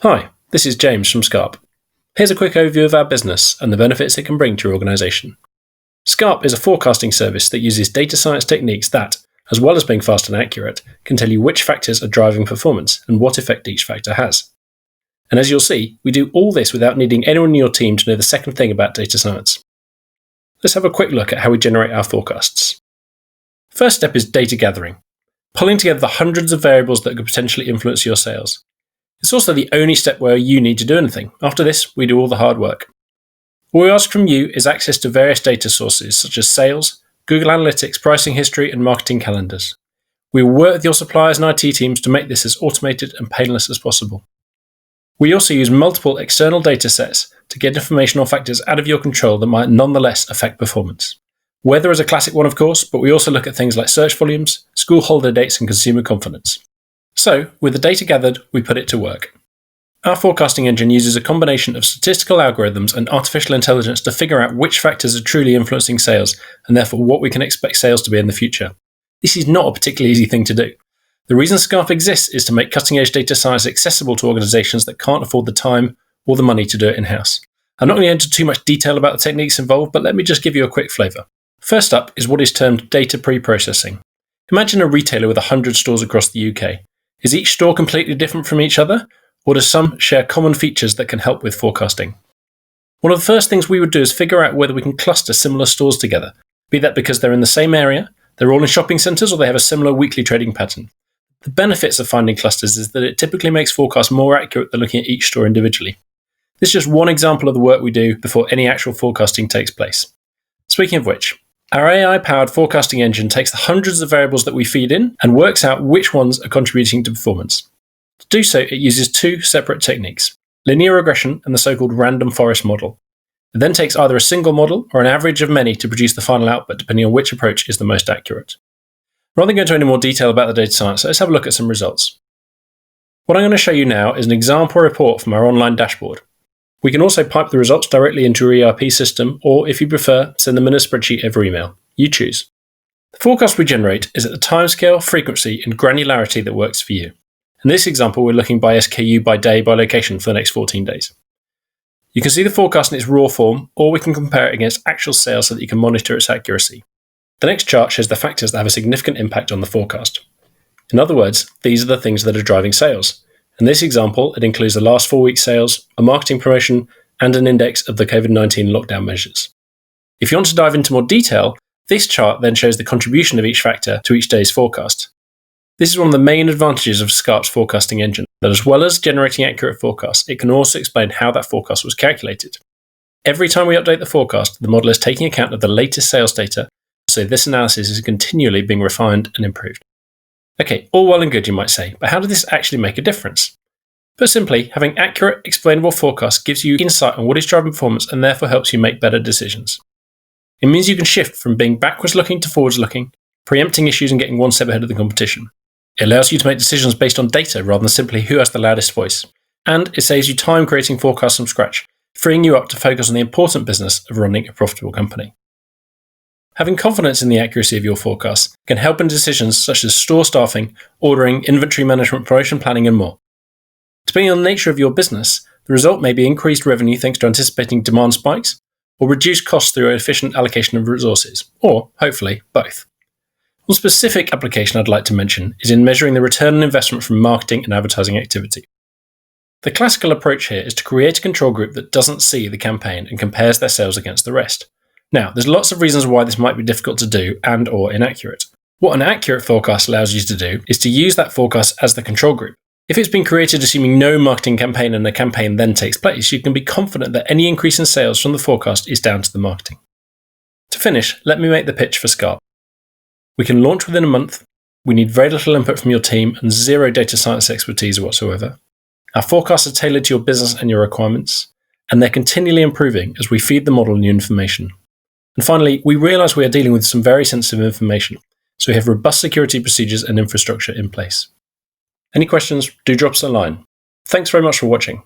Hi, this is James from Skarp. Here's a quick overview of our business and the benefits it can bring to your organisation. Skarp is a forecasting service that uses data science techniques that, as well as being fast and accurate, can tell you which factors are driving performance and what effect each factor has. And as you'll see, we do all this without needing anyone in your team to know the second thing about data science. Let's have a quick look at how we generate our forecasts. First step is data gathering, pulling together the hundreds of variables that could potentially influence your sales. It's also the only step where you need to do anything. After this, we do all the hard work. What we ask from you is access to various data sources such as sales, Google Analytics, pricing history, and marketing calendars. We will work with your suppliers and IT teams to make this as automated and painless as possible. We also use multiple external data sets to get information on factors out of your control that might nonetheless affect performance. Weather is a classic one, of course, but we also look at things like search volumes, school holiday dates, and consumer confidence. So, with the data gathered, we put it to work. Our forecasting engine uses a combination of statistical algorithms and artificial intelligence to figure out which factors are truly influencing sales, and therefore what we can expect sales to be in the future. This is not a particularly easy thing to do. The reason Skarp exists is to make cutting-edge data science accessible to organisations that can't afford the time or the money to do it in-house. I'm not going to enter too much detail about the techniques involved, but let me just give you a quick flavour. First up is what is termed data pre-processing. Imagine a retailer with 100 stores across the UK. Is each store completely different from each other, or do some share common features that can help with forecasting? One of the first things we would do is figure out whether we can cluster similar stores together, be that because they're in the same area, they're all in shopping centres, or they have a similar weekly trading pattern. The benefits of finding clusters is that it typically makes forecasts more accurate than looking at each store individually. This is just one example of the work we do before any actual forecasting takes place. Speaking of which, our AI-powered forecasting engine takes the hundreds of variables that we feed in and works out which ones are contributing to performance. To do so, it uses two separate techniques, linear regression and the so-called random forest model. It then takes either a single model or an average of many to produce the final output, depending on which approach is the most accurate. Rather than go into any more detail about the data science, let's have a look at some results. What I'm going to show you now is an example report from our online dashboard. We can also pipe the results directly into your ERP system, or if you prefer, send them in a spreadsheet over email. You choose. The forecast we generate is at the timescale, frequency, and granularity that works for you. In this example, we're looking by SKU, by day, by location for the next 14 days. You can see the forecast in its raw form, or we can compare it against actual sales so that you can monitor its accuracy. The next chart shows the factors that have a significant impact on the forecast. In other words, these are the things that are driving sales. In this example, it includes the last 4 weeks' sales, a marketing promotion, and an index of the COVID-19 lockdown measures. If you want to dive into more detail, this chart then shows the contribution of each factor to each day's forecast. This is one of the main advantages of Skarp's forecasting engine, that as well as generating accurate forecasts, it can also explain how that forecast was calculated. Every time we update the forecast, the model is taking account of the latest sales data, so this analysis is continually being refined and improved. Okay, all well and good, you might say, but how does this actually make a difference? Put simply, having accurate, explainable forecasts gives you insight on what is driving performance and therefore helps you make better decisions. It means you can shift from being backwards looking to forwards looking, preempting issues and getting one step ahead of the competition. It allows you to make decisions based on data rather than simply who has the loudest voice. And it saves you time creating forecasts from scratch, freeing you up to focus on the important business of running a profitable company. Having confidence in the accuracy of your forecasts can help in decisions such as store staffing, ordering, inventory management, promotion planning, and more. Depending on the nature of your business, the result may be increased revenue thanks to anticipating demand spikes, or reduced costs through efficient allocation of resources, or, hopefully, both. One specific application I'd like to mention is in measuring the return on investment from marketing and advertising activity. The classical approach here is to create a control group that doesn't see the campaign and compares their sales against the rest. Now, there's lots of reasons why this might be difficult to do and or inaccurate. What an accurate forecast allows you to do is to use that forecast as the control group. If it's been created assuming no marketing campaign and the campaign then takes place, you can be confident that any increase in sales from the forecast is down to the marketing. To finish, let me make the pitch for Skarp. We can launch within a month, we need very little input from your team and zero data science expertise whatsoever. Our forecasts are tailored to your business and your requirements, and they're continually improving as we feed the model new information. And finally, we realise we are dealing with some very sensitive information, so we have robust security procedures and infrastructure in place. Any questions, do drop us a line. Thanks very much for watching.